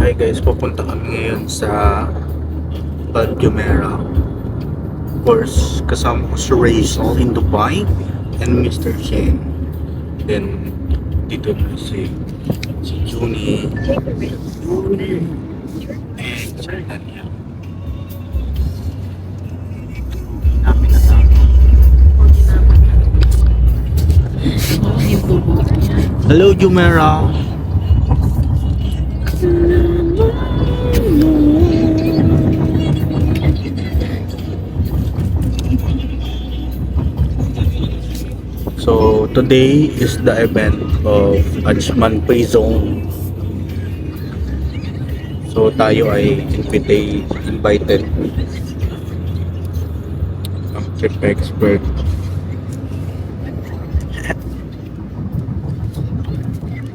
Hi guys, pupunta kami ngayon sa Jumeirah. Of course, kasama ko si Rachel in Dubai and Mr. Chen. Then, dito na si Junie. And si Daniel. Namin na tayo. Hello, Jumeirah. So today is the event of Ajman Free Zone. So tayo ay invited ang trip expert.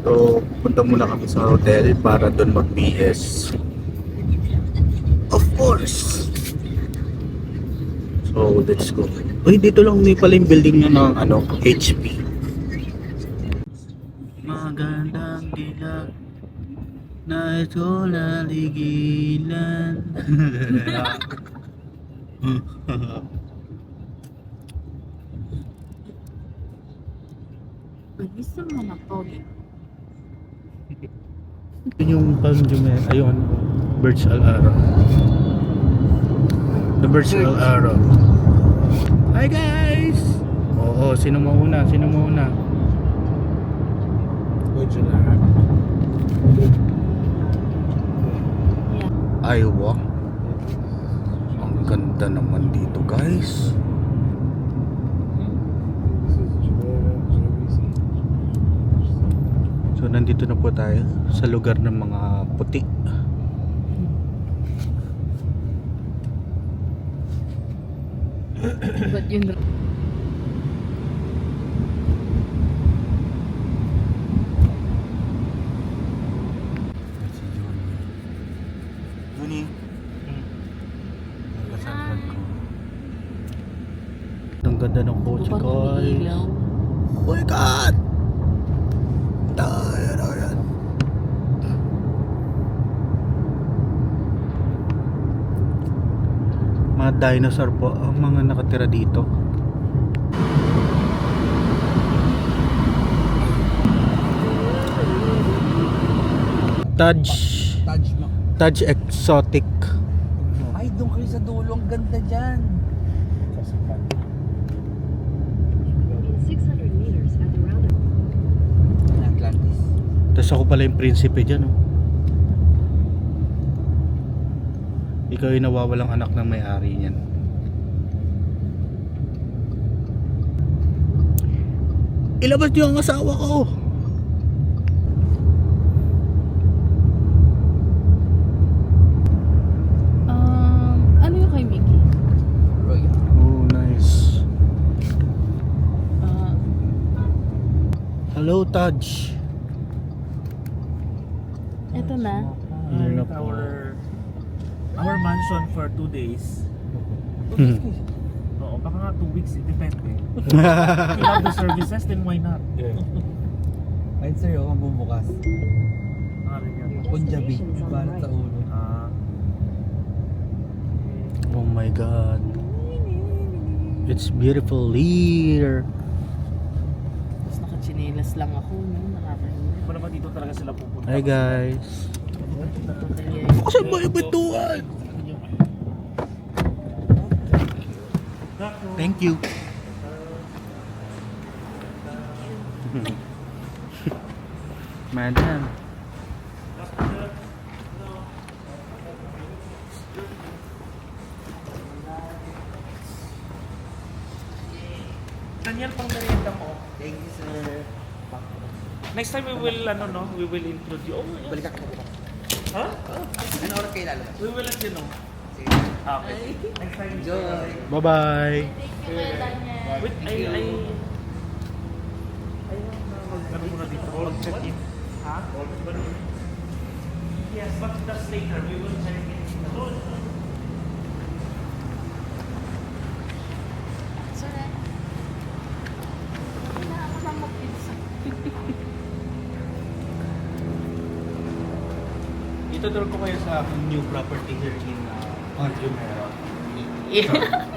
So punta muna kami sa hotel para doon mag-BS. Of course. So let's go. Uy, dito lang may pala yung building nyo ng HP. Magandang dilag na ito laligilan. Gusto mo na pogi. Yun yung Palm Jumeirah. Ayun, Burj Al Arab. The Burj Al Arab. Hi guys! Oo, sino mauna? Burj Al Arab. Aywa. Ang ganda naman dito guys. So nandito na po tayo sa lugar ng mga puti. Ba't yun? Junie. Ang ganda ng kotse guys. Oh my god! Ayan. Mga dinosaur po ang mga nakatira dito. Taj Exotic. Ay, doon kayo sa dulo. Ang ganda dyan. Atlantis. Tapos ako pala yung prinsipe dyan, oh. Ikaw yung nawawalang anak ng may-ari niyan. Ilabas niyo ang asawa ko. Ano yung kay Mickey? Roy. Oh, nice. Hello, Taj. Ito na. Yun na po. Our mansion for 2 days. Oo, baka nga 2 weeks, it depende. If you love the services, then why not? Ay, sir, yung bubukas. Ano yan? Punjabi. Para sa ulo. Oh my god. It's beautiful here. Tapos nakachinelas lang ako. Nakakahiya. Kung naman dito talaga sila pupunta. Hi guys. Nakakahiya. Kasi ba yung bituan? Thank you. Madam. Daniel, pang merienda mo. Thank you, sir. Next time we will, we will introduce. Oh, yes. Balik ako. Ha? Ano oras kayo lalabas? We will let you know. Sige. Okay. Next time. Enjoy. Bye-bye. Wait, I ano muna dito? Mag-check-in. Ha? Yes, but that's later. We will check in. Sorry. Nakakasama mag-pizza. Ituturo ko kayo sa aking new property here in Jumeirah. Yeah.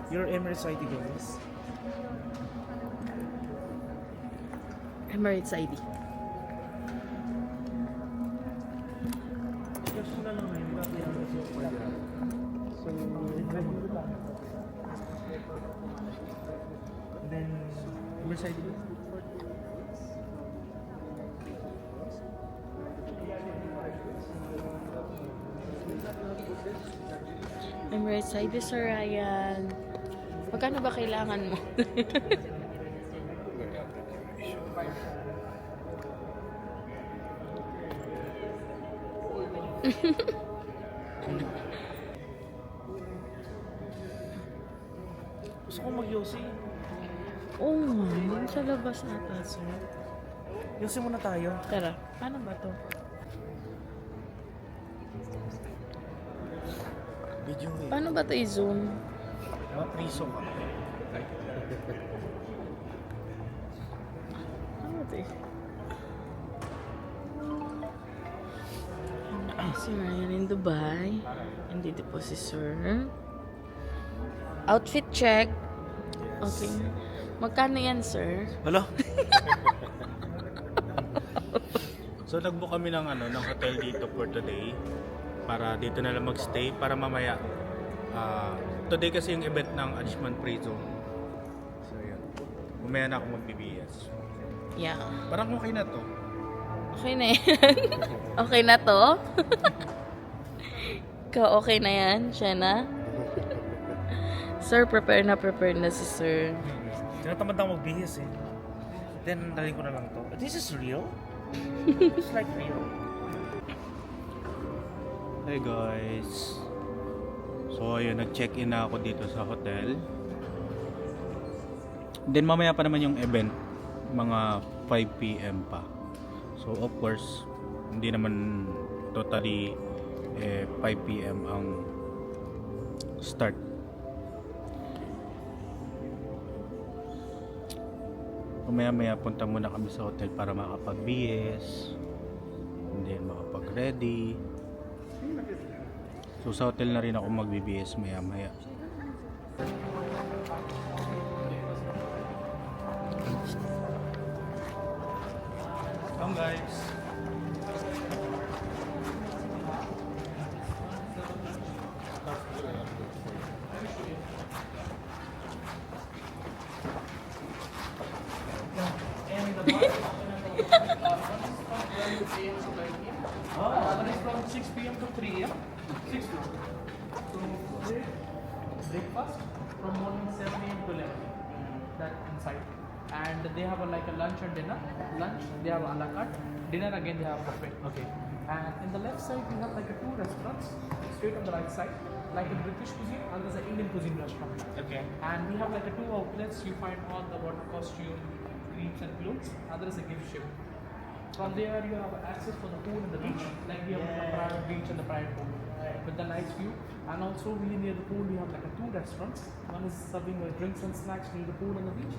Your Emirates ID guys. Emirates ID. Just na lang ngayon, bakit yan kasi pwede. So, then, Emirates ID guys. Emirates ID, Sir Ryan. Magkano ba kailangan mo? Gusto ko mag-yosi. Oo nga, dun sa labas ata, sir. Yosi muna tayo. Tara, paano ba to? Video eh. Paano ba to i-zoom? Mapriso ka. Ano to eh? Si Ryan in Dubai. Andito po si Sir. Outfit check. Okay. Magkano yan, sir? Hello? So nagbook kami ng ng hotel dito for today para dito na lang magstay para mamaya today kasi yung event ng Ajman Prison. So yun. Mamaya na ako mag-BBS. Yeah. Parang okay na to. Okay na yan. Okay na to? Ikaw okay na yan? Siya na? Sir, prepare na si sir. Tinatamad ako magbihis eh. Then, dali ko na lang to. This is real? It's like real. Hey guys. So ayun, nag-check-in na ako dito sa hotel. Then mamaya pa naman yung event, mga 5 PM pa. So of course, hindi naman totally 5 PM ang start. Mamaya punta muna kami sa hotel para makapag-BS, and then makapag-ready. So sa hotel na rin ako mag-BBS maya. Come guys. That is from 6 p.m. to 3 a.m. 6 to. So, breakfast from morning 7 a.m. to 11 that inside. And they have like a lunch and dinner. Lunch, they have a la carte. Dinner again, they have buffet. Okay. And in the left side, we have like a 2 restaurants. Straight on the right side, like a British cuisine and there's an Indian cuisine restaurant. Okay. And we have like a 2 outlets. You find all the water costume, creams and clothes. Other is a gift ship. From there you have access for the pool and the beach. Like we have a private beach and the private pool with the nice view. And also really near the pool we have like a 2 restaurants. One is serving drinks and snacks near the pool and the beach.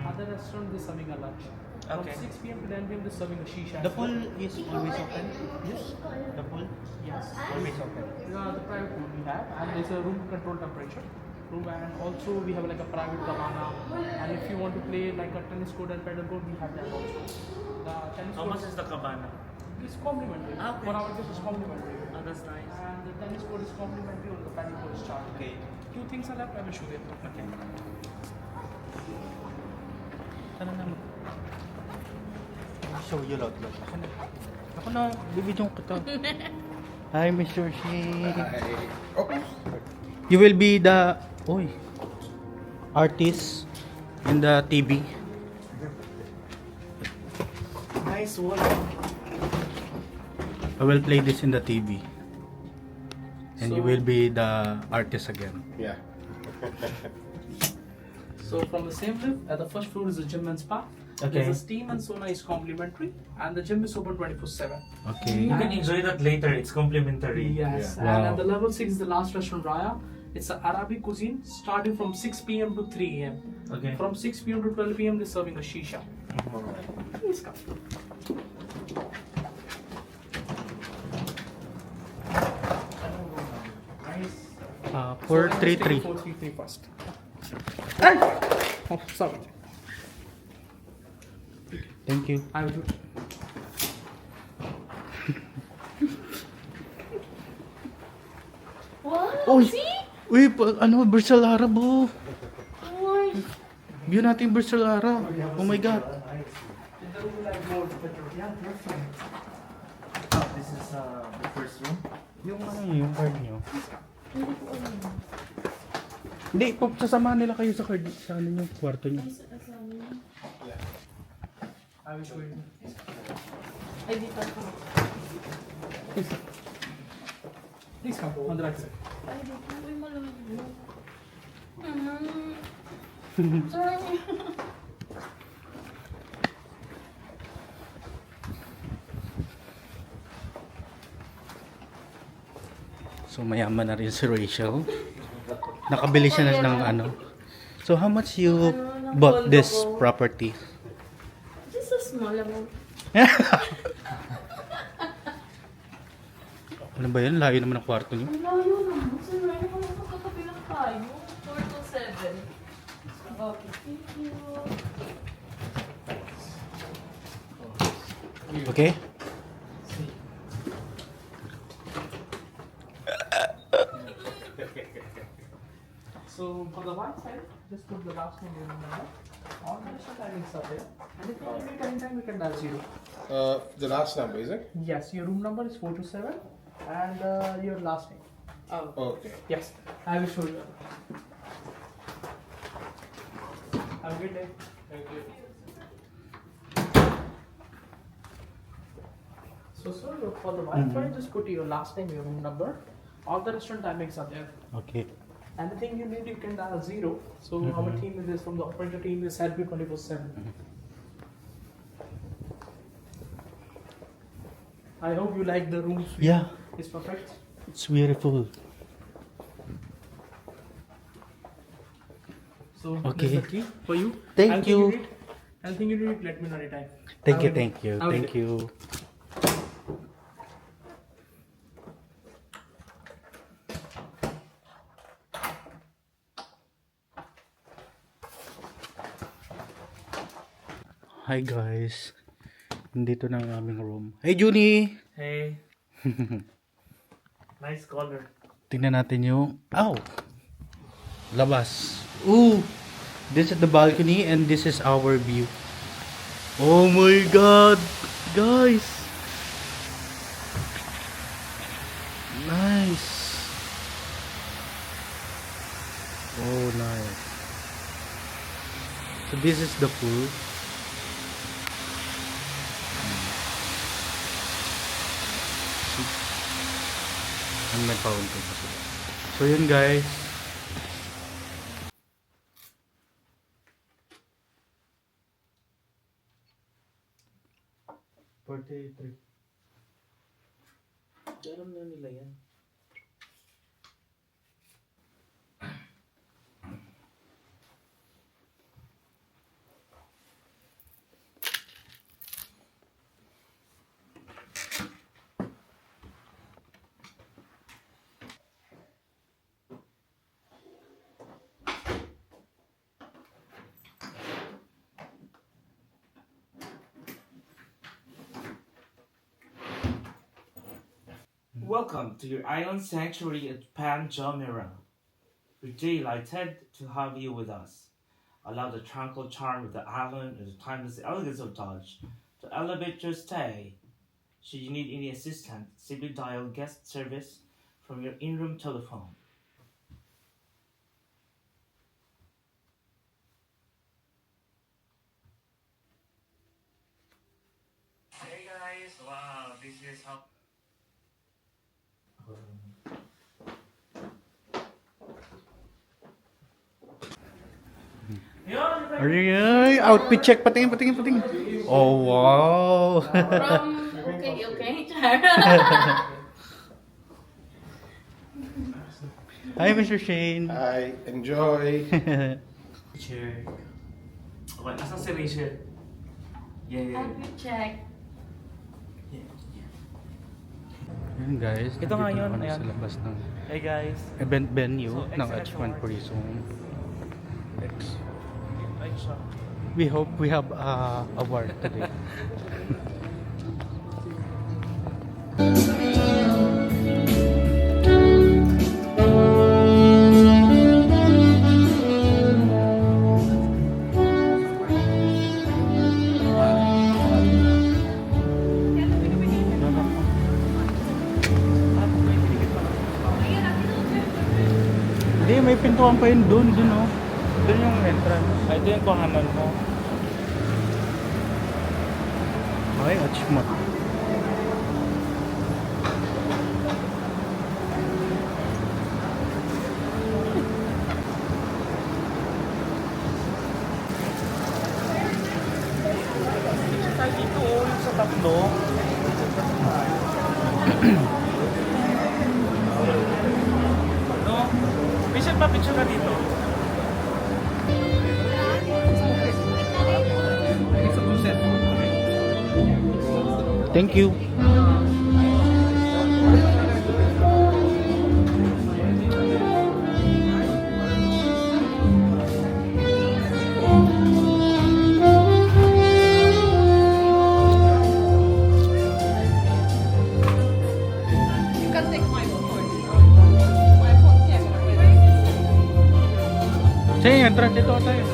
Other restaurant is serving a lunch. Okay. From 6 p.m. to 10 p.m. they're serving a shisha. The pool is always open? Yes. The pool? Yes. Always open. The private pool we have, and there's a room control temperature. Room, and also we have like a private cabana. And if you want to play like a tennis court and pedal court, we have that also. The tennis How court much is the cabana? is complimentary. Ah, okay. For our guests, it's complimentary. Oh, that's nice. And the tennis court is complimentary, or the paddle court is charged. Okay. Few things are left, I will show you. Okay. Ano naman? Show you lot. Ako na, bibidyon ko to. Hi, Mr. Shi. You will be the artist in the TV. Nice one. I will play this in the TV. And you will be the artist again. Yeah. So from the same lift, at the first floor is the gym and spa. Okay. There's a steam and sauna is complimentary, and the gym is open 24/7. Okay. You can enjoy that later. It's complimentary. Yes, Yeah. and Wow. at the level 6 is the last restaurant, Raya. It's an Arabic cuisine starting from 6 p.m. to 3 a.m. Okay. From 6 p.m. to 12 p.m. they're serving a shisha. Please come. So, let's take 433. 433 first. Hey! Oh, sorry. Thank you. I will do it. What? Uy! See? Uy, ano, Bersalara bro. Uy. View natin Bersalara. Oh my God. This is the first room. Yung ano yung card nyo. Hindi, sasamahan nila kayo sa card, sa ano yung kwarto nyo. I will show you. Ay, dito ako. Please come on the right side. Ay, dito. Uy, malayo. Sorry. So mayaman na rin si Rachel. Nakabili siya na ng ano. So how much you bought this property? Just a small amount. Ano ba yan? Layo naman ang kwarto niyo. Ang layo naman. Sir, ano ka makakatabi lang tayo? 4 to 7. Okay, thank you. Okay? So for the right side, just put the last name in number. All the rest of timings are there. And if you need anytime, we can dial 0. The last number, is it? Yes, your room number is 427 and your last name. Okay. Yes, I will show you. Have a good day. Thank you. So sir, for the Wi-Fi, just put your last name, your room number. All the restaurant timings are there. Okay. Anything you need, you can dial 0. So our team is from the operator team is help you 24/7. I hope you like the room. Suite. Yeah, It's perfect. it's beautiful. So Okay. this is the key for you. Thank Anything you. need, anything you need, let me know anytime. Thank you, Have a- thank you, have a thank good day. you. Hi guys. Nandito na ang aming room. Hey Junie! Hey. Nice color. Tingnan natin yung... Ow! Labas. Ooh! This is the balcony and this is our view. Oh my God! Guys! Nice! Oh, nice. So this is the pool. And may fountain pa sila. So yun guys. Alam na nila yan. Welcome to your island sanctuary at Pan Jumeirah. We're delighted to have you with us. Allow the tranquil charm of the island and the timeless elegance of Taj to elevate your stay. Should you need any assistance, simply dial guest service from your in-room telephone. Hey guys, wow, this is how. Ay, outfit check. Patingin, patingin, patingin. Oh, wow. Okay. Hi, Mr. Shane. I enjoy. Check. Okay, asan si Rachel? Yeah. Outfit check. Ayan guys, Ito nga nandito yun, na kami ayan. sa labas ng Hey guys. event venue So, ng excellent Achievement award. Prison X. Ay, siya. We hope we have a award today. Hindi, may pintuan pa yun dun oh. Dun yung entrance. Ay, ito yung kuhanan mo. Ay, achievement. Tayo dito, yung sa tatlo. No? Bishop pa, picture ka dito. Thank you. You can take my phone. My phone camera. Sige, entrance dito tayo.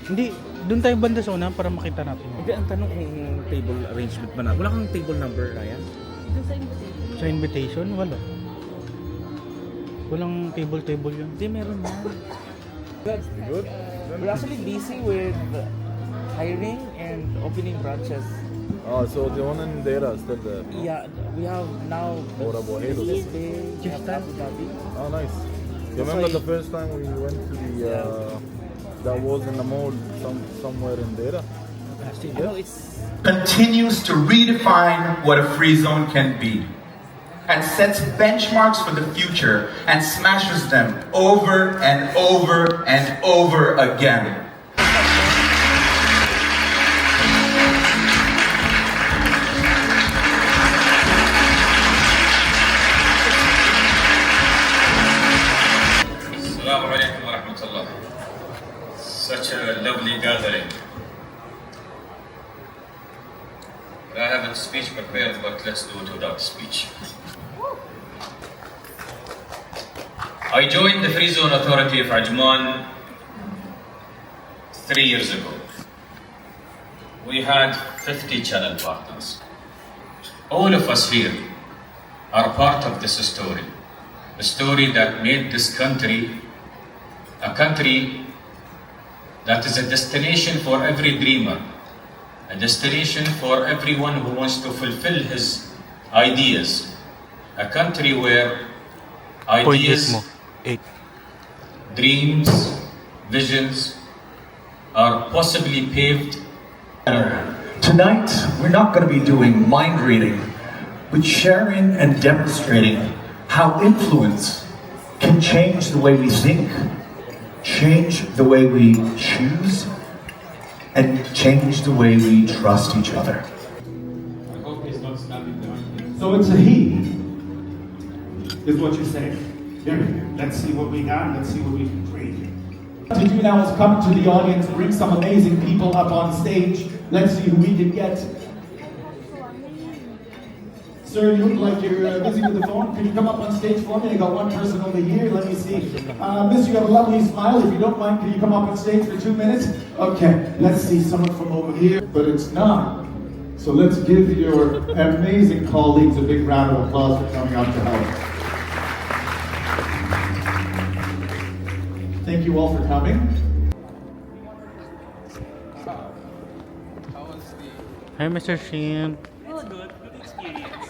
Hindi, doon tayo banda sa una para makita natin. Hindi, ang tanong kung table arrangement ba na. Wala kang table number, Ryan? Sa invitation, wala. Walang table yun. Hindi, meron na. Good. We're actually busy with hiring and opening branches. Oh, so the one in Dera is still there. Yeah, we have now Bora Bora. this day, we have Abu Dhabi. Oh, nice. You That's remember why- the first time we went to the that was in the mall somewhere in Dera? No, it's continues to redefine what a free zone can be and sets benchmarks for the future and smashes them over and over and over again. Assalamu alaikum wa rahmatullah. Such a lovely gathering. I have a speech prepared, but let's do it without speech. I joined the Free Zone Authority of Ajman 3 years ago. We had 50 channel partners. All of us here are part of this story. A story that made this country a country that is a destination for every dreamer, a destination for everyone who wants to fulfill his ideas, a country where Point ideas, mo. 8. dreams, visions are possibly paved. Tonight, we're not going to be doing mind reading, but sharing and demonstrating how influence can change the way we think, change the way we choose, and change the way we trust each other. So it's a he, is what you're saying. Here, let's see what we got, let's see what we can create. What to do now is come to the audience, bring some amazing people up on stage. Let's see who we can get. Sir, you look like you're busy with the phone. Could you come up on stage for me? I got one person over here. Let me see. Miss, you have a lovely smile. If you don't mind, can you come up on stage for 2 minutes? Okay, let's see someone from over here. But it's not. So let's give your amazing colleagues a big round of applause for coming out to help. you all for coming. Hi, Mr. Shin. Good experience.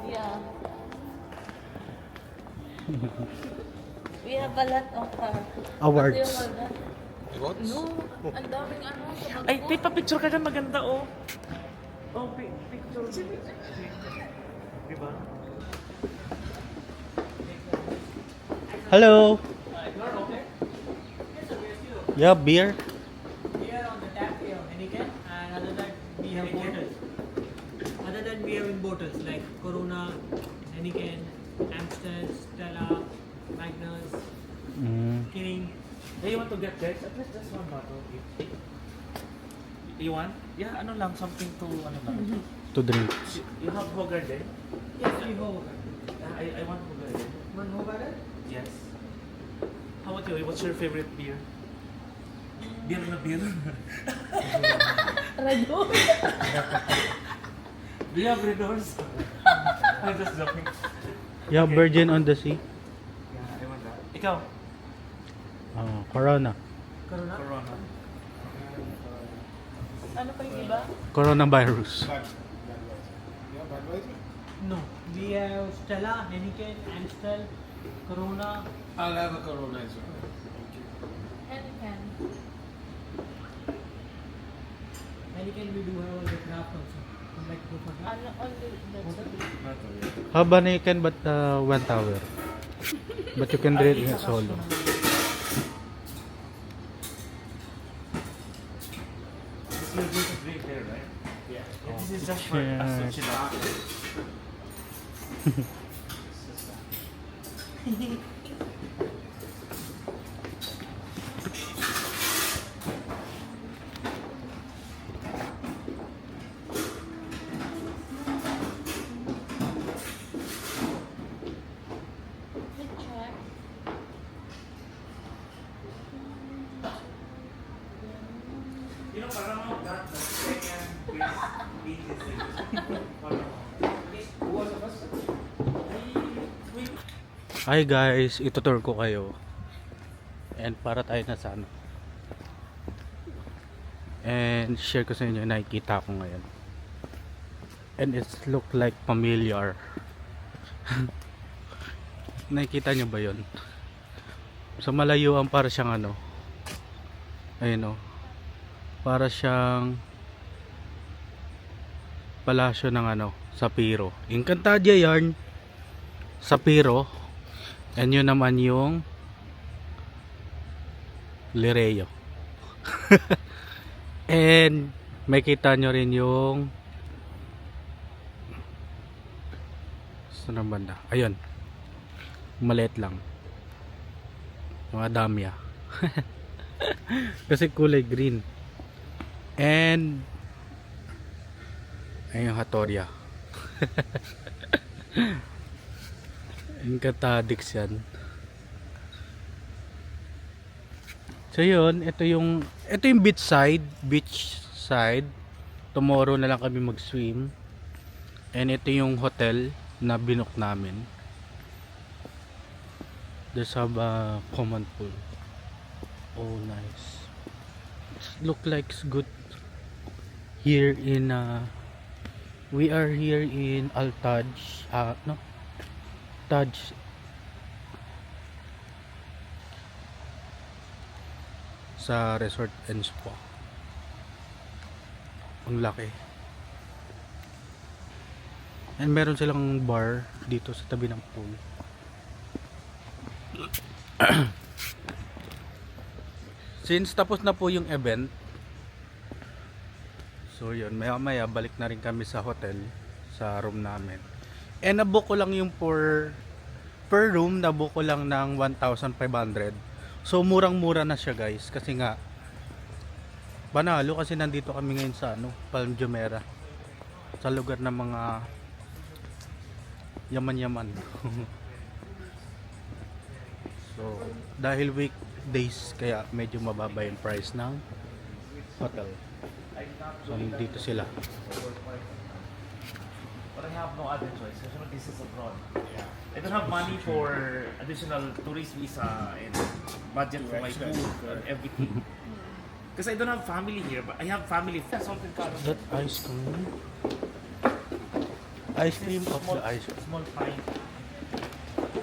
Yeah. We have a lot of Awards. what do you call that? No, ang daming ano. Ay, tape pa picture ka dyan, maganda oh. Oh, picture. Diba? Hello. Yeah, beer. We are on the tap here, Heineken, and other than we have bottles. Other than we have in bottles like Corona, Heineken, Amstel, Stella, Magnus, King. Hey, you want to get this? At least just one bottle. You want? Yeah, ano lang, something to, ano lang. To drink. You have Hogarden? Yes, we have. I want Hogarden. One Hogarden? Yes. How about you? What's your favorite beer? Beer na beer? Radyo. Do you have Red Horse? I'm just joking. Yeah, Virgin on the Sea. Yeah, I want that. Ikaw? Corona. Corona? Corona. Ano pa yung iba? Coronavirus. No. We have Stella, Heineken, Amstel, Corona. I'll have a Corona as well. Heineken. Heineken we do have the craft also. I'd like to go for that. Ano, only that's Habanican but one tower. But you can drink it solo. You're going to drink there, right? Yeah. This is just for us to chill out. check. You know, parang ako that the second Hi guys, itutur ko kayo. And para tayo na sa ano. And share ko sa inyo yung nakikita ko ngayon. And it look like familiar. Nakikita nyo ba yun? Sa malayuan para siyang ano. Ayun o. Para siyang palasyo ng ano, Sapiro. Encantadia yarn. Sapiro. And yun naman yung Lireo. And may kita nyo rin yung saan ang banda? Ayun. Maliit lang. Mga damya. Kasi kulay green. And ayun yung Hatoria. Encantadix yan. So yun, ito yung beach side. Tomorrow na lang kami mag-swim. And ito yung hotel na binook namin. There's a common pool. Oh, nice. Look like it's good. Here in we are here in Al-Taj, no? Taj. Sa resort and spa. Ang laki. And meron silang bar dito sa tabi ng pool. Since tapos na po yung event, so yun, maya maya balik na rin kami sa hotel, sa room namin. And nabook ko lang yung per room, nabook ko lang ng 1,500. So murang mura na siya guys, kasi nga panalo, kasi nandito kami ngayon sa ano, Palm Jumeirah, sa lugar ng mga yaman-yaman. So dahil weekdays, kaya medyo mababa yung price ng hotel. So dito sila. But I have no other choice. This is abroad. Yeah. I don't have money for additional tourist visa and budget for my food and everything. Because I don't have family here, but I have family. Something That ice cream? Ice cream of the ice cream. small pint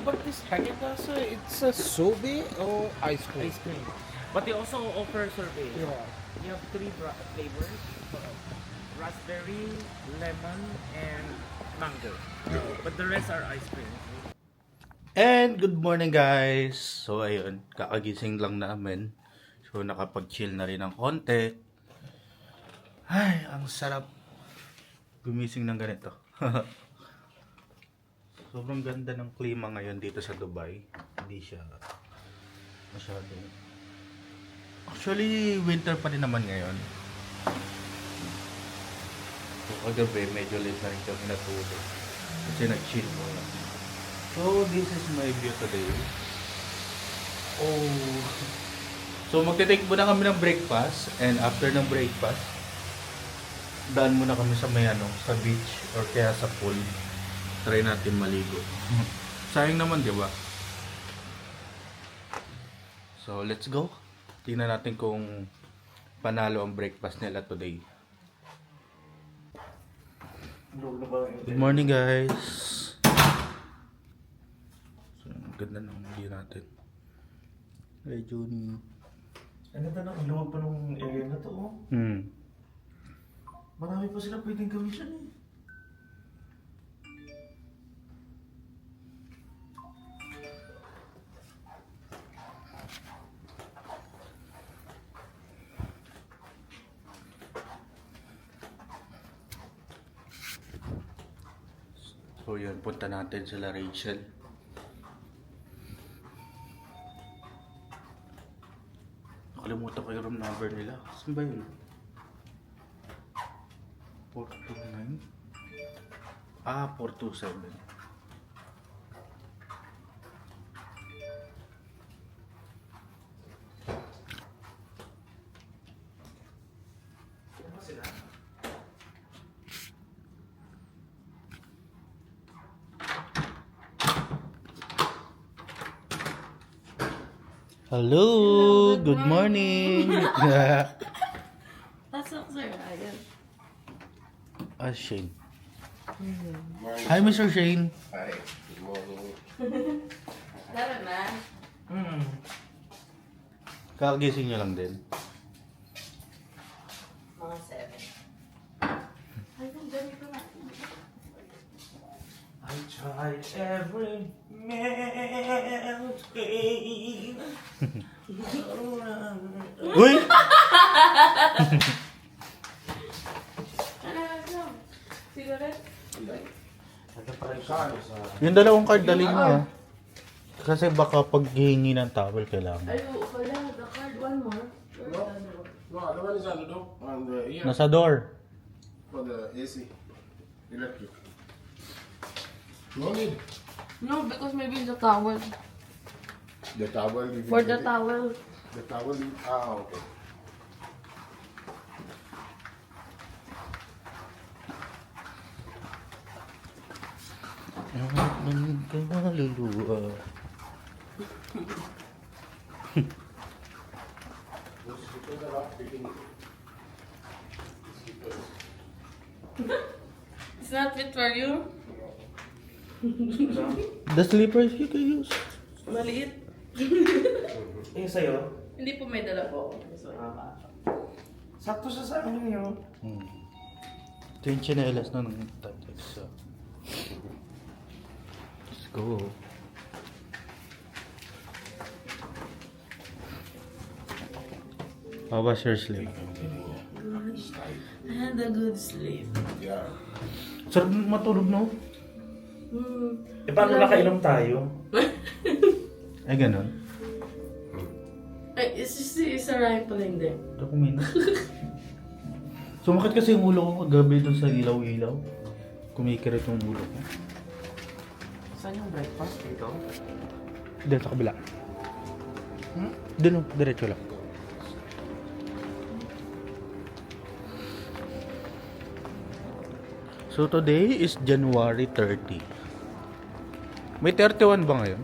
But this Haagen-Dazs, it's a sorbet or ice cream? ice cream. But they also offer sorbet. Yeah. You have three flavors: raspberry, lemon, and mango. But the rest are ice cream. And good morning guys! So ayun, kakagising lang namin. So nakapag-chill na rin ng konti. Ay, ang sarap gumising ng ganito. Sobrang ganda ng klima ngayon dito sa Dubai. Hindi siya masyadong... Actually, winter pa rin naman ngayon. So kagabi, medyo late na rin kami natulog. Kasi nag-chill muna. So, this is my view today. Oh. So, magte-take muna kami ng breakfast. And after ng breakfast, daan muna kami sa may sa beach or kaya sa pool. Try natin maligo. Sayang naman, di ba? So, let's go. Tingnan natin kung panalo ang breakfast nila today. Good morning, guys. So, ang ganda ng view natin. Hey, Juni. Ang ganda ng luwag pa nung area na to, oh. Marami pa sila pwedeng gawin dyan, eh. So yun, punta natin sila Rachel. Nakalimutan ko yung room number nila. Saan ba yun? 429? Ah, 427. Hello, good morning. That's not Sir Ryan. Shane. Hi, Mr. Shane. Hi, good morning. Tara na. Kakagising niyo lang din. Mga 7. Ay, ang dami ko na. I tried every mountain. Uy! Cigarette? Yung dalawang card dali mo ah. Kasi baka pag hihingi ng towel kailangan. Ay, oo pala. The card, one more. No, the one is on the door. On the here Nasa door. for the AC. Electric. No need. No, because maybe the towel. The towel. if you For the get it. towel. The towel. Okay. Ang kaluluwa. It's not fit for you? The slippers you can use. Maliit. Eh, sa'yo? Hindi po may dala po. So, Sakto siya sa akin yun. Ito yung chinelas na ng Tatex. Let's go. How was your sleep? I had a good sleep. Yeah. Sarap matulog, no? Eh, paano nakainom tayo? Ay, ganun. Ay, isa Ryan pala hindi. Ito kumina. Sumakit kasi yung ulo ko kagabi dun sa ilaw-ilaw. Kumikirit yung ulo ko. Saan yung breakfast dito? Dito sa kabila. Dito, diretso lang. So today is January 30. May 31 ba ngayon?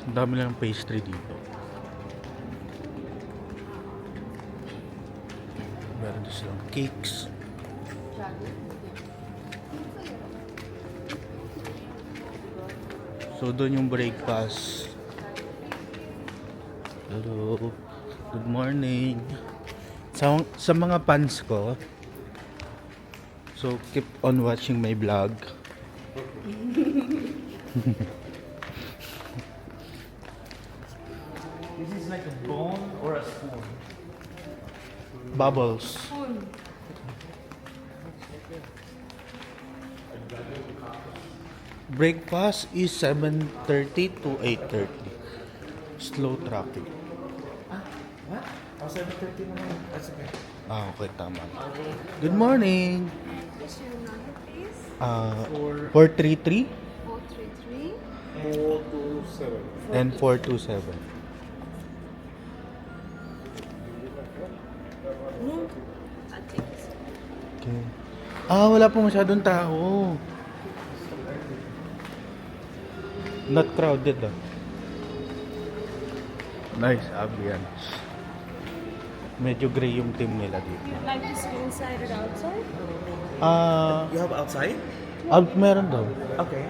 Ang dami lang ng pastry dito. Meron din silang cakes. So doon yung breakfast. Hello. Good morning. Sa mga fans ko, so keep on watching my vlog. This is like a bone or a spoon? Bubbles. Breakfast is 7:30 to 8:30. Slow traffic. What? Oh, 7:30 naman. That's okay. Ah, okay, tama. Good morning. What's your number, please? 433 433. 427. and 427. I'll take this. Okay. Ah, wala po masyadong tao. Not crowded ah. Nice ambience. Medyo gray yung team nila dito. You'd like to sit inside or outside? Ah, You have outside? meron daw. Okay.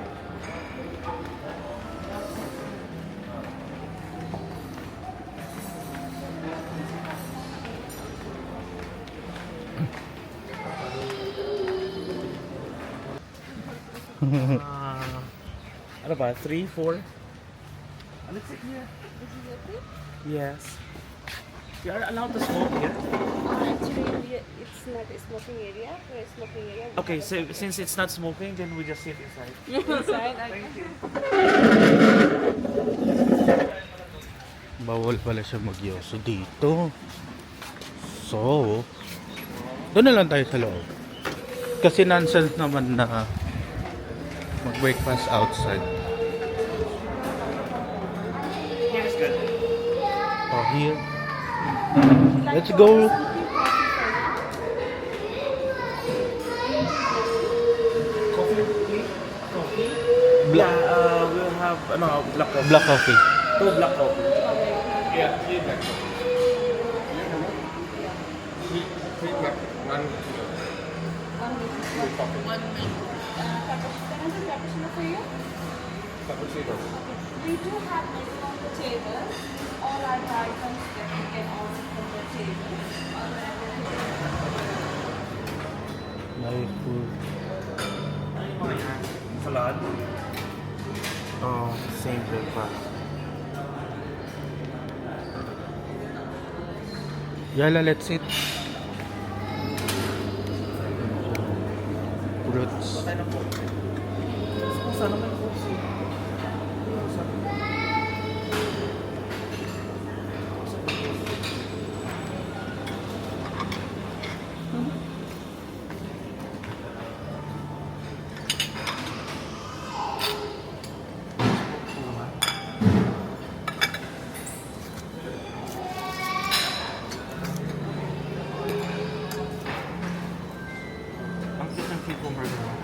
Ano ba? 3, 4? Let's sit here. This is okay? Yes. You are allowed to smoke here? Actually, it's not a smoking area. For a smoking area, we Okay, have so since it's not smoking, then we just sit inside. inside. Thank you. Bawal pala siya magyoso dito. So, doon na lang tayo sa loob. Kasi nonsense naman na mag-breakfast outside. Here is good. Oh, here. Let's go. Coffee, please? Coffee? Black, We'll have black coffee. black coffee. 2 black coffee. Yeah, 3 black. Three black. 1 kilo. cappuccino for you. Cappuccino. We do have menu on the table. All our items that you can order from the table. Nice food. Salad. Oh, same breakfast. Yala, let's eat. Fruits. Sana may coffee. Ang cute ng cucumber naman.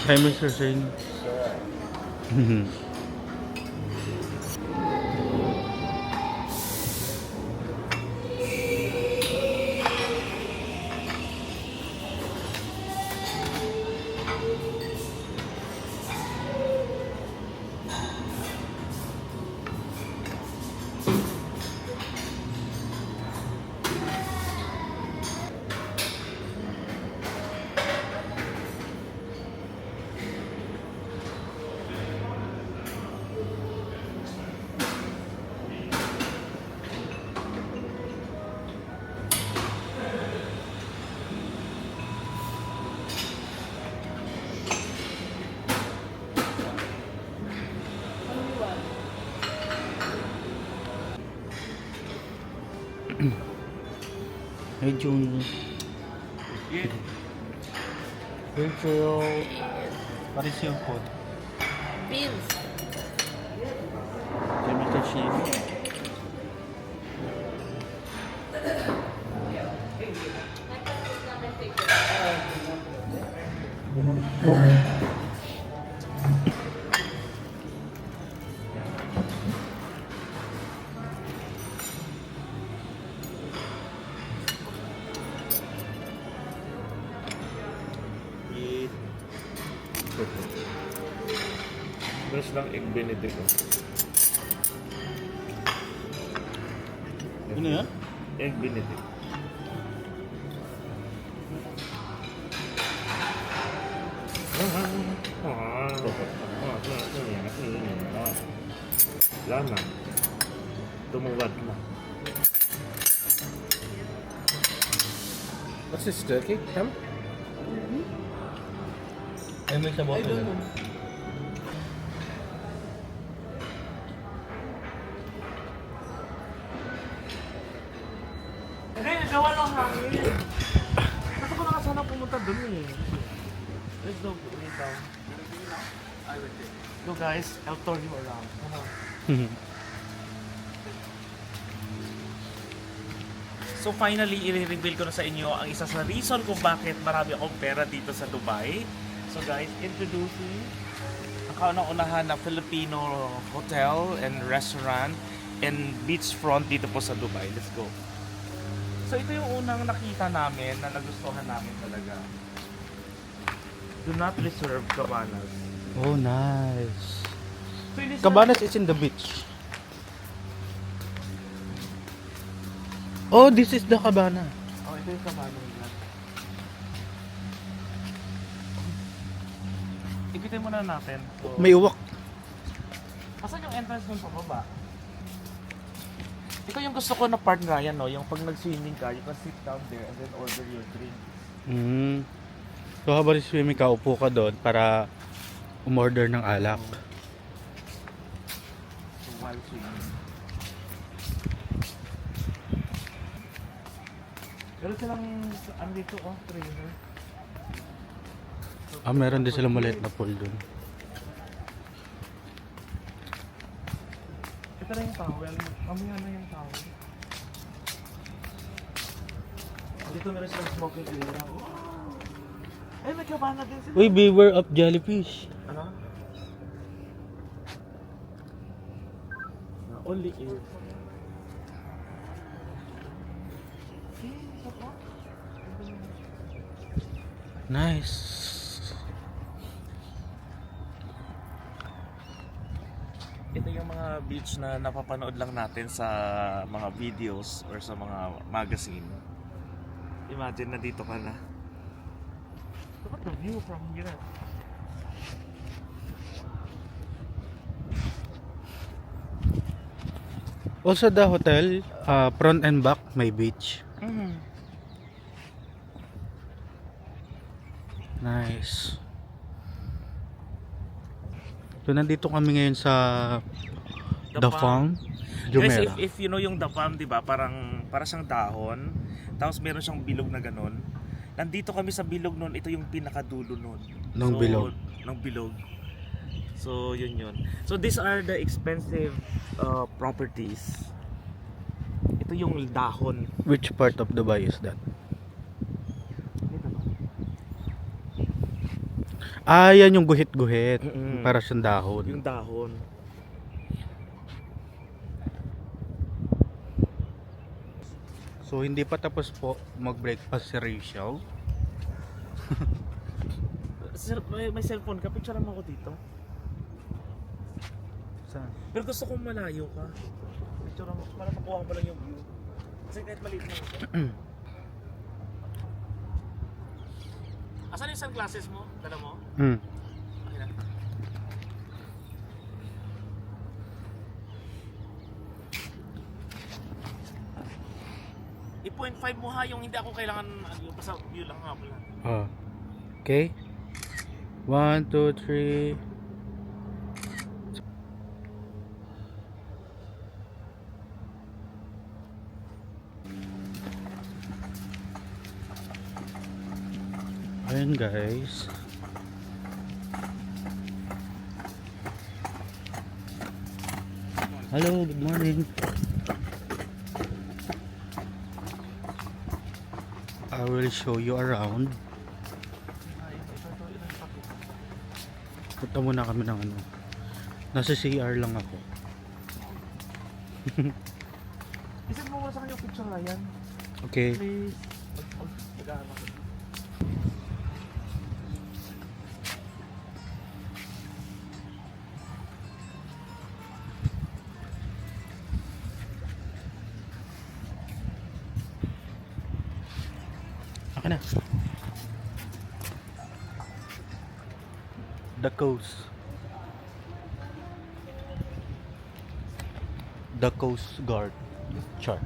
Hi, Mr. Singh. Hey, Junior. Rachel, what is your food? Beans. Let me touch it. Meron lang egg benedict. Ano yan? Egg benedict. Wala na. Tumuwad na. What's this turkey? Ham? Ay, may sabaw ka na. Hindi, nagawa lang hangin. Gusto ko na nga sana pumunta dun eh. Let's go, wait down. Go guys, I'll tour you around. Come on. So finally, i-reveal ko na sa inyo ang isa sa reason kung bakit marami akong pera dito sa Dubai. So guys, introducing ang kaunang-unahan na Filipino hotel and restaurant and beachfront dito po sa Dubai. Let's go. So ito yung unang nakita namin na nagustuhan namin talaga. Do not reserve Cabanas. Oh, nice. So, hindi sila- Cabanas is in the beach. Oh, this is the cabana. Oh, ito yung Cabanas nila. Ipitin muna natin. So, May uwak. asan yung entrance nun sa baba? Ito yung gusto ko na part nga yan, no? Yung pag nag-swimming ka, you can sit down there and then order your drink. So habang swimming ka, upo ka doon para umorder ng alak. So while swimming. Pero silang, ano dito, oh, trainer. Meron din silang maliit na pool doon. Ito na yung towel. Mamaya na yung towel. Dito meron silang smoking area. Ay, may cabana din sila. Uy, beware of jellyfish. Ano? Only ear. Nice. Ito yung mga beach na napapanood lang natin sa mga videos or sa mga magazine. Imagine na dito ka na. Look at the view from here. Also the hotel, front and back may beach. Nice. So nandito kami ngayon sa The Farm, Guys, Jumeirah. if you know yung the palm, di ba? Para siyang dahon. Tapos meron siyang bilog na ganun. Nandito kami sa bilog nun. Ito yung pinakadulo nun. Ng bilog. Ng bilog. So, yun. So, these are the expensive properties. Ito yung dahon. Which part of Dubai is that? Dito ba? Yan yung guhit-guhit. Para siyang dahon. Yung dahon. So hindi pa tapos po mag-breakfast si Rachel. May cellphone ka, picture mo ako dito. Saan? Pero gusto kong malayo ka. Picture mo, para makuha mo lang yung view. Kasi kahit maliit lang ito. Asan yung sunglasses mo? Dala mo? Okay na. I-0.5 mo ha, yung hindi ako kailangan, basta view lang nga pala. Okay. 1, 2, 3. Ayan guys. Hello, good morning. I will show you around. Punta muna kami ng ano. Nasa CR lang ako. Isan mo muna sa kanya yung picture na yan. Okay. Please. Mag-ano ko. Akin na. The Coast. The Coast Guard. Char.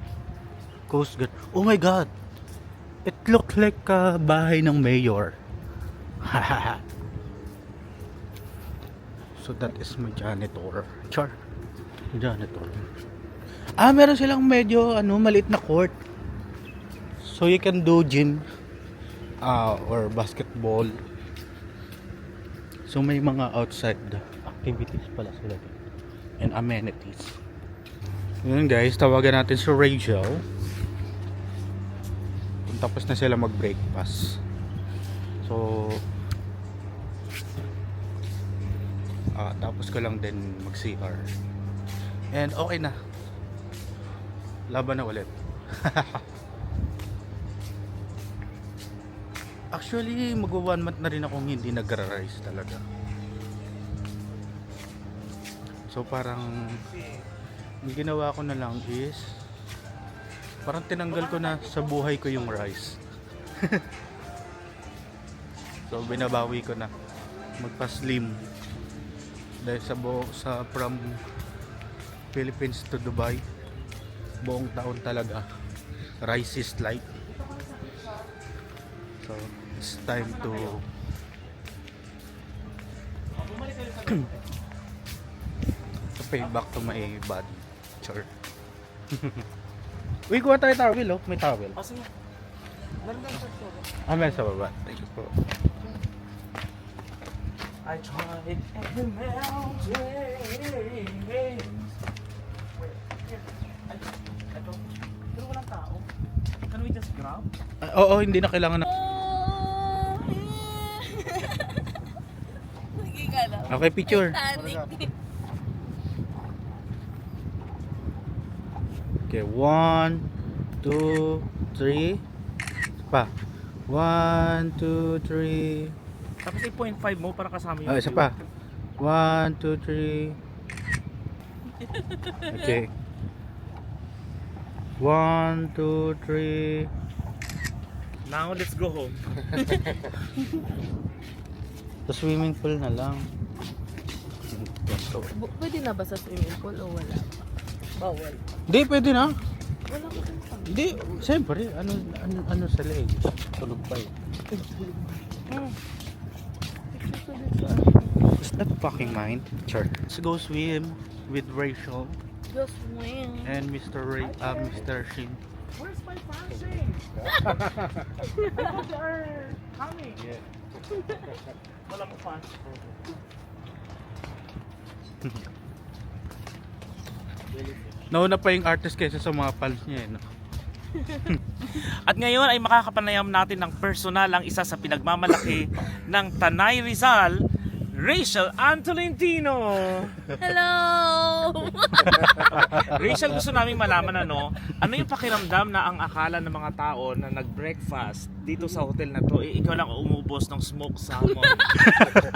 Coast Guard. Oh my God! It looked like bahay ng mayor. So that is my janitor. Char. Janitor. Meron silang medyo maliit na court. So you can do gym or basketball. So may mga outside activities pala sila dito. And amenities. Yun guys, tawagan natin si Rachel. Kung tapos na sila mag-breakfast. So tapos ko lang din mag-CR. And okay na. Laban na ulit. Actually, mag-1 month na rin akong hindi nagra-rise talaga. So parang ang ginawa ko na lang is parang tinanggal ko na sa buhay ko yung rice. So binabawi ko na magpa-slim dahil sa from Philippines to Dubai buong taon talaga rice is life. So it's time to pay back to my body. Sure. Uy, kuha tayo towel, oh. May towel. Sige. Meron lang May sa baba. Thank you po. I tried every mountain. Wait, here. Ito. Pero walang tao. Can we just grab? Oo, hindi na kailangan na. Okay, picture. Okay, 1, 2, 3. Pa. 1, 2, 3. Tapos 8.5 mo para kasama yung Isa pa. 1, 2, 3. Okay. 1, 2, 3. Now, let's go home. Sa swimming pool na lang. Pwede na ba sa swimming pool o wala? Bawal. Hindi, pwede na. Wala ko din pa. Hindi, siyempre. Ano sa leeg? Tulog pa eh. Is that fucking mine? Sure. Let's go swim with Rachel Go swim. and Mr. Mr. Shin. Where's my passing? I thought they are coming. Yeah. Wala mo fans. Nauna pa yung artist kaysa sa mga fans niya eh. No? At ngayon ay makakapanayam natin ng personal ang isa sa pinagmamalaki ng Tanay Rizal, Rachel Ann Tolentino. Hello! Rachel, gusto namin malaman ano yung pakiramdam na ang akala ng mga tao na nag-breakfast dito sa hotel na to, ikaw lang umubos ng smoked salmon.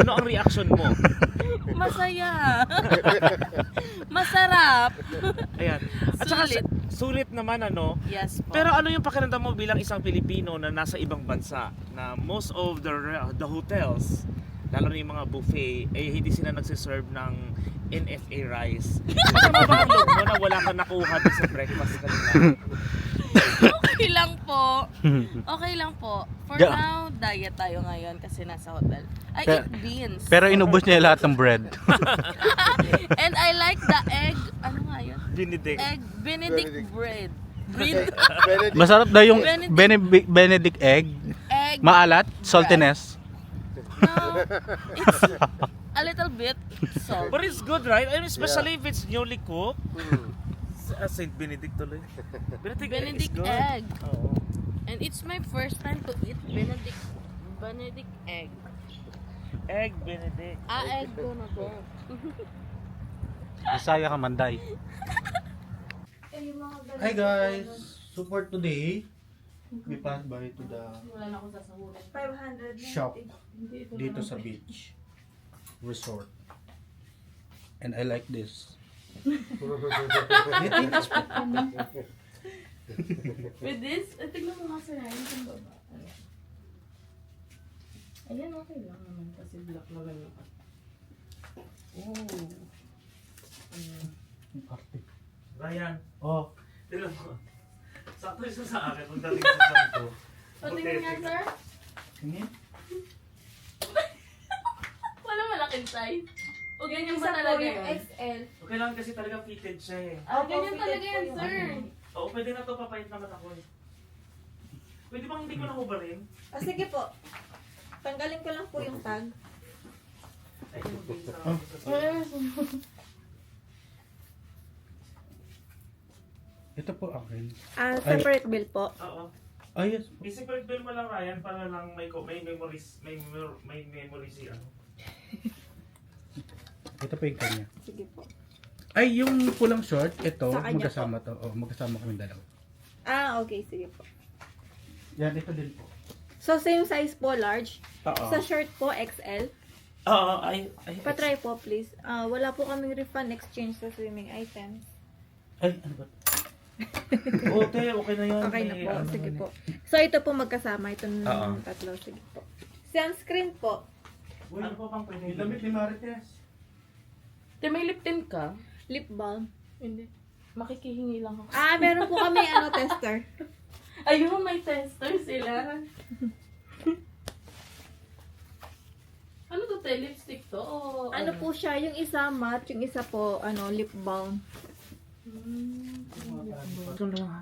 Ano ang reaction mo? Masaya! Masarap! Ayan. At saka, Sulit. sulit naman ano. Yes po. Pero ano yung pakiramdam mo bilang isang Pilipino na nasa ibang bansa na most of the hotels, lalo na yung mga buffet, hindi sila nagsiserve ng NFA rice. Masama ba ang loob mo na wala kang nakuha din sa breakfast kanina? Okay lang po. Okay lang po. For now, diet tayo ngayon kasi nasa hotel. I eat beans. Pero inubos niya lahat ng bread. And I like the egg. Ano nga yun? Benedict. Egg Benedict bread. Bread. Masarap daw yung Benedict. Benedict egg. Egg. Maalat, saltiness. No, it's a little bit salt. But it's good, right? I mean, especially if it's newly cooked. Saint Benedict tuloy. Benedict is good. egg. Oo. And it's my first time to eat Benedict egg. Egg Benedict. Egg ko na po. Bisaya ka Manday. Hi guys! So for today, we pass by to the Wala na akong sasahurin. 500 shop dito sa beach resort. And I like this. With this, tignan mo nga sir, ayun sa baba. Ayan, okay lang naman kasi black naman yung oh. Ryan, Oh, tignan mo. Sakto isa sa akin pagdating sa santo. O, tingnan nga sir. tingin. Wala malaking size. O, ganyan ba Isa po talaga yung yun? XL. Okay lang kasi talaga fitted siya eh. Ganyan talaga yan, sir. Oo, pwede na to, papayit naman ako eh. Pwede bang hindi ko na hubarin? Sige po. Tanggalin ko lang po yung tag. Ay, hindi sa Ito po akin. Separate bill po. Oo. Ah, yes. I-separate bill mo lang Ryan para lang may memories, may memories si ano. Ito po yung kanya. Sige po. Ay, yung pulang short, ito, Sa kanya magkasama to. Oh, magkasama kami dalawa. Okay. Sige po. Yan, ito din po. So, same size po, large. Oo. Sa shirt po, XL. Oo, Patry po, please. Wala po kaming refund exchange sa swimming items. Ay, ano ba? Okay na yun. Okay na May po. ano Sige na po. So, ito po magkasama. Ito Oo. tatlo. Sige po. Sunscreen po. Ano pa bang pwede? Yung damit ni Marites. Te, may lip tint ka? Lip balm. Hindi. Makikihingi lang ako. Meron po kami tester. Ayun, may tester sila. Ano to, te? Lipstick to? O, Ano po siya? Yung isa matte, yung isa po, lip balm. Ito lang ha.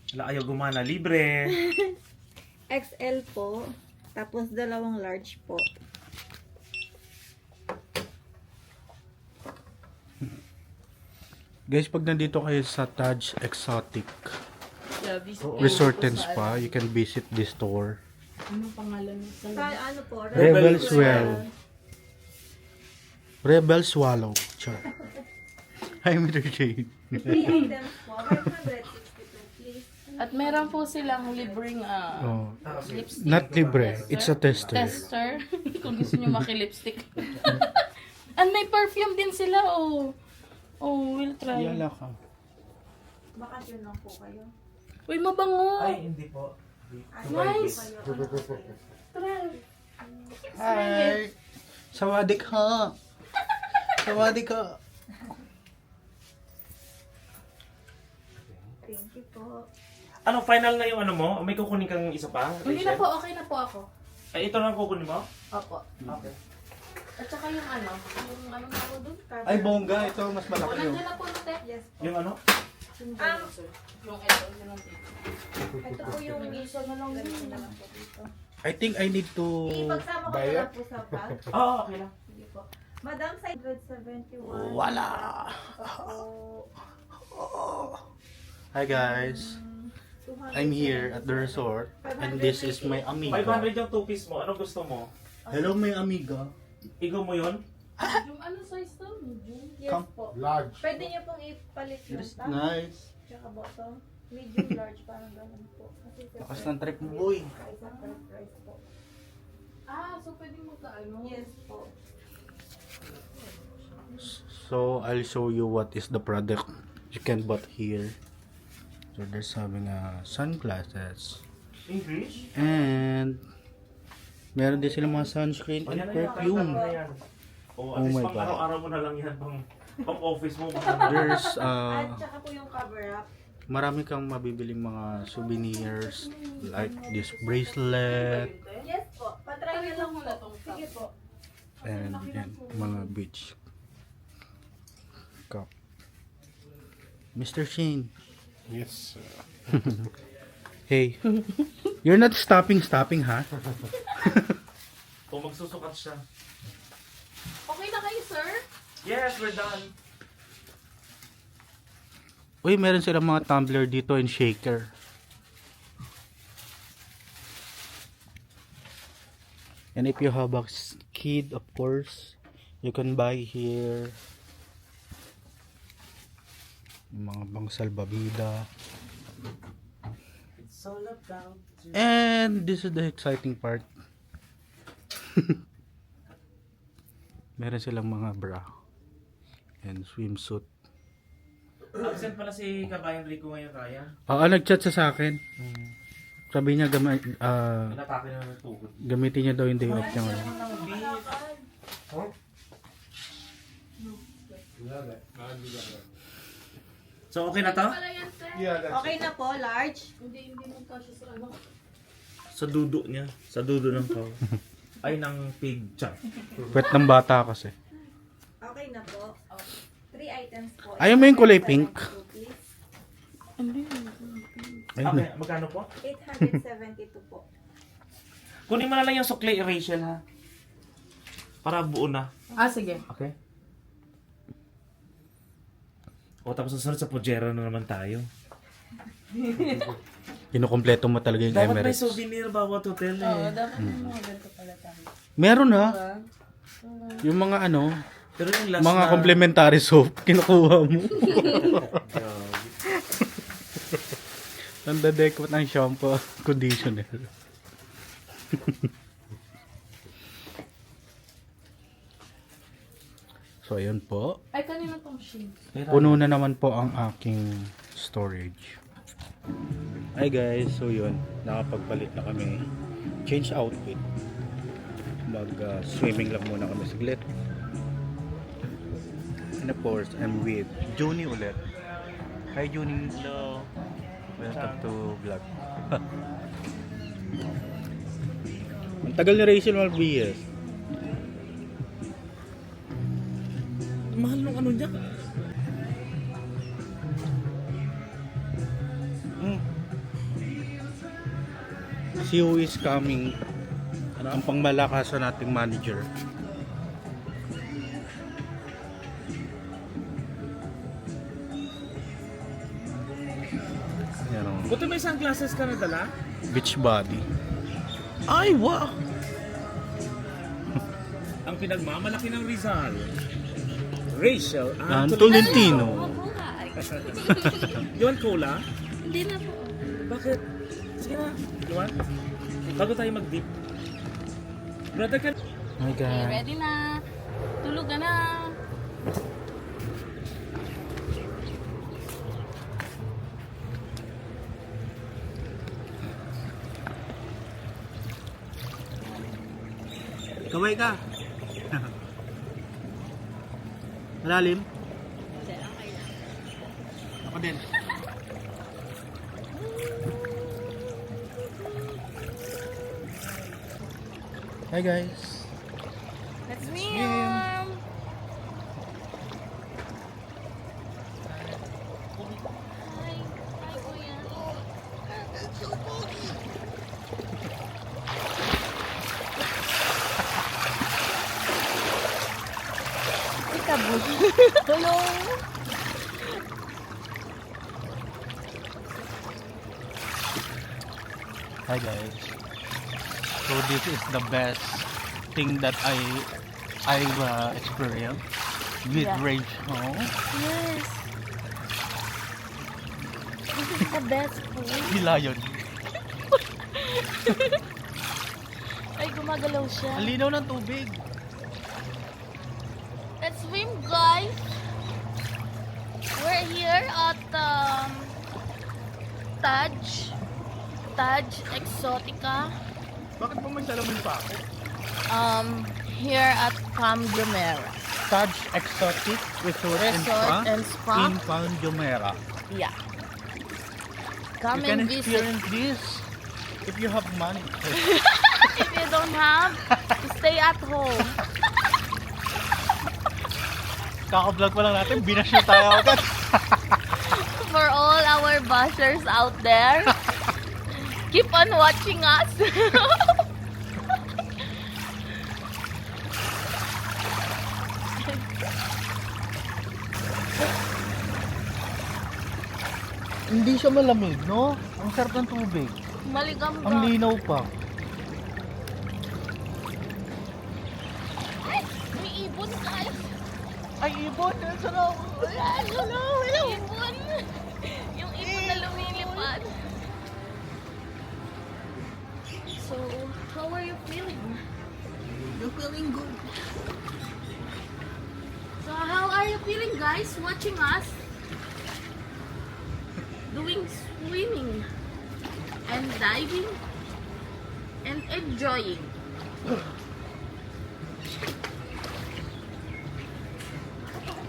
Wala ayaw gumana. Libre. XL po. Tapos dalawang large po. Guys, pag nandito kayo sa Taj Exotic yeah, this Resort and Spa, you can visit this store. Anong pangalan nito? Ano po? Rebel Swell. Rebel Swallow. Char. Hi, Mr. Jade. 3 items po. 562, please. At meron po silang libreng Oh. lipstick. Not libre. It's a tester. Tester. Kung gusto nyo makilipstick. And may perfume din sila, oh. Oh, we'll try. Yala ka. Bakasyon lang po kayo. Uy, mabango. Ay, hindi po. Nice. Try. Hi. Sawadik ha. Sawadik ha. Thank you po. Ano, final na yung ano mo? May kukunin kang isa pa? Hindi na Rachel? po, okay na po ako. Ay, ito lang kukunin mo? Opo. Okay. At saka yung ano tawag doon? Ay, bongga. Ito, mas malaki yun. Nandiyan na po natin. Yes po. Yung ano? Yung ito, yun ang dito. Ito po yung isa na lang po dito. I think I need to Ipagsama ko na buy lang it. po sa bag. Oo, okay lang. Sige po. Madam, sa 171. Wala. So, Hi guys. I'm here at the resort and this is my amiga. 500 yung two-piece mo. Anong gusto mo? Hello, my amiga. Igo mo yun? Yung ano size to? Medium? yes Come. po. Large. Pwede niyo pong ipalit yung top. Nice. Tsaka bottom. Medium, large, parang ganun po. Kasi Lakas ng trip mo, boy. Isang price po. So pwede magkaano? Yes po. So I'll show you what is the product you can bought here. So there's having sunglasses English? and meron din sila mga sunscreen O, and yan na yan. perfume. Tatlo na yan. O, at Oh least my pang God. araw-araw mo na lang yan. Pang office mo. There's At tsaka po yung cover up. marami kang mabibiling mga souvenirs like this bracelet Yes po. Patry niyo lang po. Sige po. and mga beach cup. Mr. Shane. Yes, sir. Hey, you're not stopping, ha? O, magsusukat siya. Okay na kayo, sir? Yes, we're done. Uy, meron silang mga tumbler dito and shaker. And if you have a kid, of course, you can buy here yung mga bang salbabida. It's all about you. And this is the exciting part. Meron silang mga bra and swimsuit. Absent pala si Kabayan Rico ngayon, Ryan. Nag-chat siya sa akin. Sabi niya Pinatake na ng tukod. gamitin niya daw yung day off niya ngayon. So, okay na to? Yeah, that's Okay na po, large. Sa dudo niya. Sa dudo ng cow. Ay, ng pig chop. Pwet ng bata kasi. Okay na po. 3 items po. Ayaw mo yung kulay pink? Ayun Okay, na. magkano po? 872 po. Kunin mo na lang yung sukli, Rachel, ha? Para buo na. Sige. Okay? O, tapos susunod sa Pujera na naman tayo. Kinukompleto mo talaga yung Dapat may Emirates. souvenir bawat hotel eh. Dapat mo ganito pala tayo. Meron ha. Yung mga Pero yung last mga na... complimentary soap, kinukuha mo. Nandadekot ng shampoo, conditioner. So, ayun po. Ay, kanina tong sheet. Puno na naman po ang aking storage. Hi guys, so yun, nakapagpalit na kami. Change outfit. Mag-swimming lang muna kami saglit. And of course, I'm with Junie ulit. Hi Junie. Hello. Welcome to vlog. Ang tagal ni Rachel Malvies. Mahal nung ano niya. See who is coming. Ang pangmalakasan nating manager. Yan o. Buti may sunglasses ka na dala? Beach body. Ay, wow! Ang pinagmamalaki ng Rizal. Rachel Tolentino. You want cola? Hindi na po. Bakit? Sige na. You want? Bago tayo mag-dip. Brother ka... Hi guys. Ready na. Tulog ka na. Kaway ka. Malalim? Ako din. Hi guys. Let's swim. Hi. Hi, kuya. Ikabo. Hello. Hi guys. So this is the best thing that I've experienced with Yeah. Rachel. Yes. This is the best food. Hila yun. Ay, gumagalaw siya. Ang linaw ng tubig. Let's swim, guys. We're here at Taj Exotica. Bakit po may salamin pa ako? Here at Palm Jumeirah. Taj Exotic Resort and Spa. in Palm Jumeirah. Yeah. You Come can and visit. experience this if you have money. If you don't have, stay at home. Kaka-vlog pa lang natin, binash na tayo agad. For all our bashers out there, keep on watching us. Hindi siya malamig, no? Ang sarap ng tubig. Maligam Ang linaw pa. ibon, guys. Ay, ibon! Hello! Yung ibon. Yung ibon na lumilipad. So, how are you feeling? You're feeling good. So, how are you feeling, guys, watching us? Doing swimming and diving and enjoying.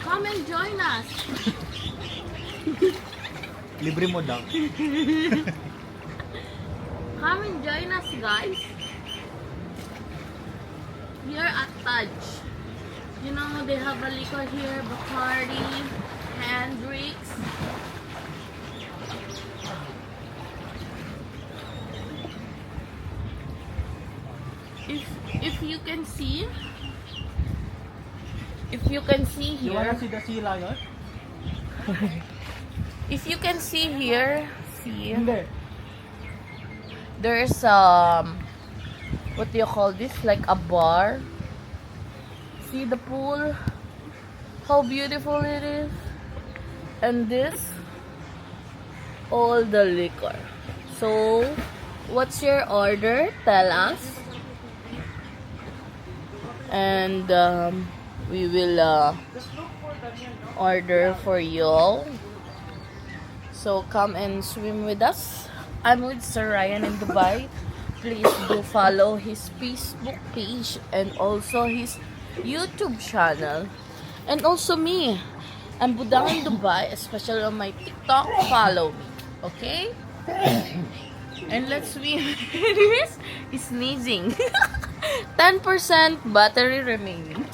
Come and join us. Libre mo daw. Come and join us, guys. Here at Taj. You know, they have a liquor here, Bacardi, Hendrix. If you can see, You wanna here, see the sea lion? if you can see here, see, Hindi. there's what do you call this, like a bar. See the pool, how beautiful it is, and this, all the liquor. So what's your order? Tell us, and we will order for you all. So come and swim with us. I'm with Sir Ryan in Dubai. Please do follow his Facebook page and also his YouTube channel. And also me. I'm Budang in Dubai, especially on my TikTok. Follow me. Okay? And let's swim. He's sneezing. 10% battery remaining.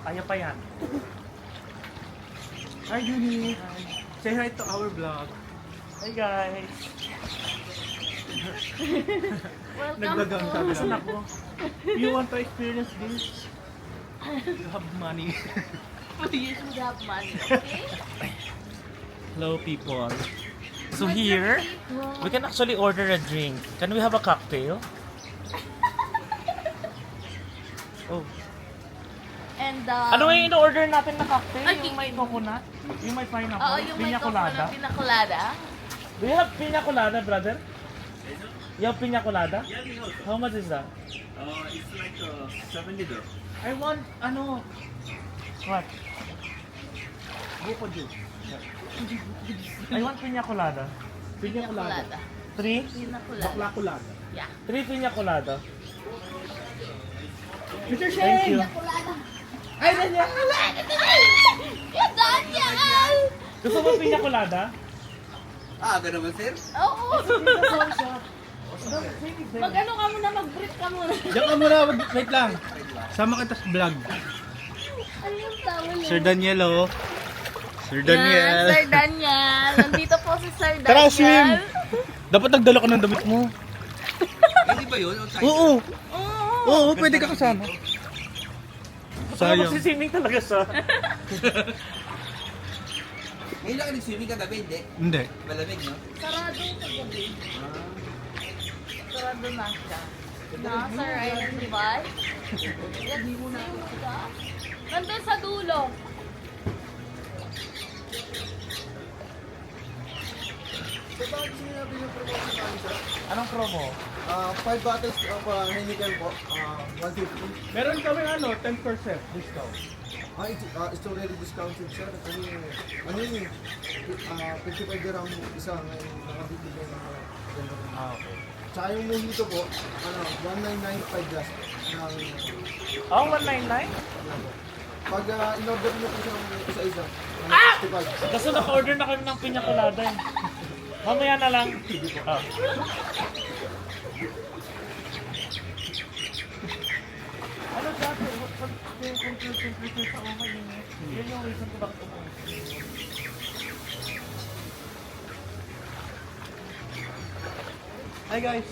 Kaya pa yan. Hi, Juni. Say hi to our vlog. Hey guys! Welcome Naglagang sabi to... lang. Ako, you want to experience this? You have money. You should have money, okay? Hello people. So here, we can actually order a drink. Can we have a cocktail? Oh. And Ano yung in-order natin na cocktail? Ay, Yung may coconut? Yung may pineapple? Oo, yung may Piña colada? Pina colada. Do you have piña colada, brother? You have piña colada? How much is that? It's like 70 though. I want, ano? What? Buko juice. I want piña colada. Pinya colada. 3? Pina colada. Bakla colada. Yeah. 3 piña colada. Mr. Thank you. Ay, Daniel! Yung Daniel! Gusto mo piña colada? Ganun ba, sir? Oo. Mag-ano ka muna, mag-break ka muna. Diyan ka muna, wait lang. Sama kita sa vlog. Ano yung tawag niya? Sir Daniel, oh. Sir Yan, Daniel. Sir Daniel. Nandito po si Sir Daniel. Tara, swim! Dapat nagdala ka ng damit mo. Hindi ba yun? Oo. Oo, pwede ka kasama. Sayang. Magsiswimming talaga siya. Ngayon lang ka nag-swimming kagabi, hindi? Hindi. Malamig, no? Sarado kagabi. Sarado na siya. Na, Sir Ryan, diba? Nandun sa dulo. So, bakit sinabi yung promotion namin, sir? Anong promo? 5 bottles of Heineken po, 150. Meron kami 10% discount. It's already discounted, sir. Ano yun eh? 55 dirham isa ngayon nakabibigay ng Okay. Tsaka yung mojito po, 1995 glass ng Oh, 199? pag in-order nyo po siyang isa-isa, 65. Kasi naka-order na kami ng piña colada eh. Mamaya na lang. Ah. Ano dati? Pag temperature sa umay yun, yun yung reason ko bakit umuwi. Hi guys.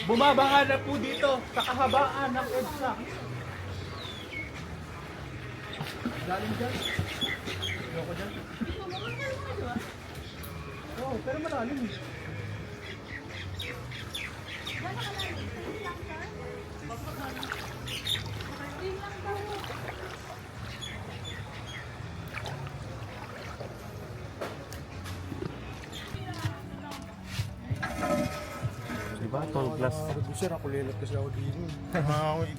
Bumabanga na po dito sa kahabaan ng EDSA. Galing dyan. Ayoko dyan. Oo, pero malalim eh. class. Sir, ako lilat kasi ako dito.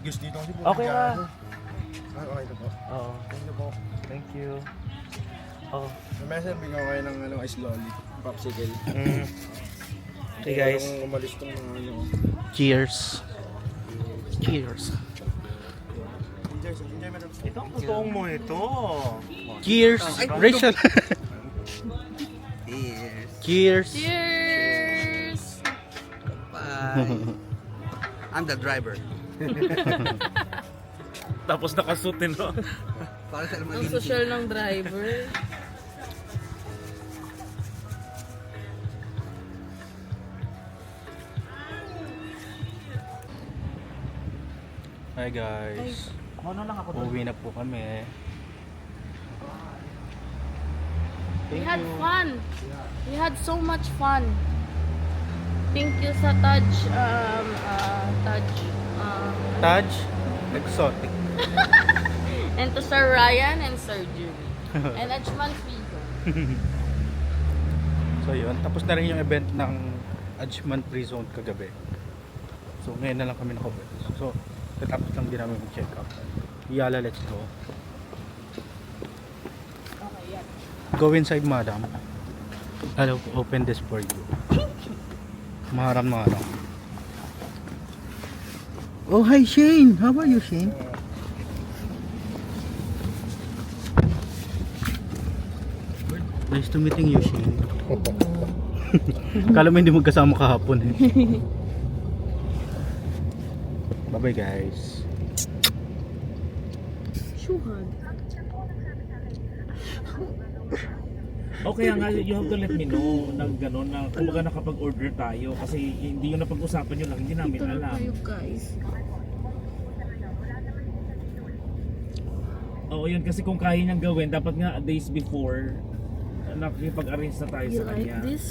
Gusto dito kasi po. Okay na. Okay na po. Oo. Thank you po. Thank you. Oh. Mamaya sir, bigyan ko kayo ng ice lolly. Popsicle. Okay guys. Kung umalis tong mga ano. Cheers. Cheers. Enjoy madam. Ito ang totoong mo ito. Cheers. Rachel. Cheers. Cheers. Cheers! Bye. I'm the driver. Tapos nakasutin, no? Para sa Ang naman social ng driver. Hi guys. Ano lang ako doon? Uwi na po kami. We had fun. We had so much fun. Thank you sa Taj. Taj. Exotic. And to Sir Ryan and Sir Julie. And Ajman Figo. So yun, tapos na rin yung event ng Ajman Free Zone kagabi. So ngayon na lang kami nakabot. So tatapos lang din namin mag-check up. Yala, let's go. Go inside, madam. I'll open this for you. Maram. Oh, hi Shane. How are you, Shane? Nice to meeting you, Shane. Kala mo hindi magkasama kahapon eh. Bye-bye guys. Shuhag. Okay nga, you have to let me know ng gano'n na kumbaga nakapag-order tayo kasi hindi yun napag-usapan yun lang, hindi namin Ito lang alam. tayo guys. Oo yun, kasi kung kaya niyang gawin, dapat nga days before nakikipag-arrange na tayo You sa like kanya. this?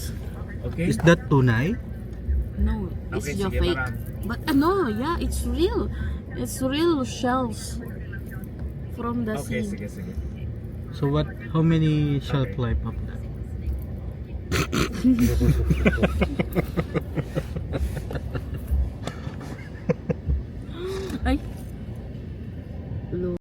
Okay? Is that tunay? No, it's Okay, your sige, fake. marami. But no, yeah, it's real. It's real shells from the Okay, sea. sige. So what? How many shelf life of that? Ay,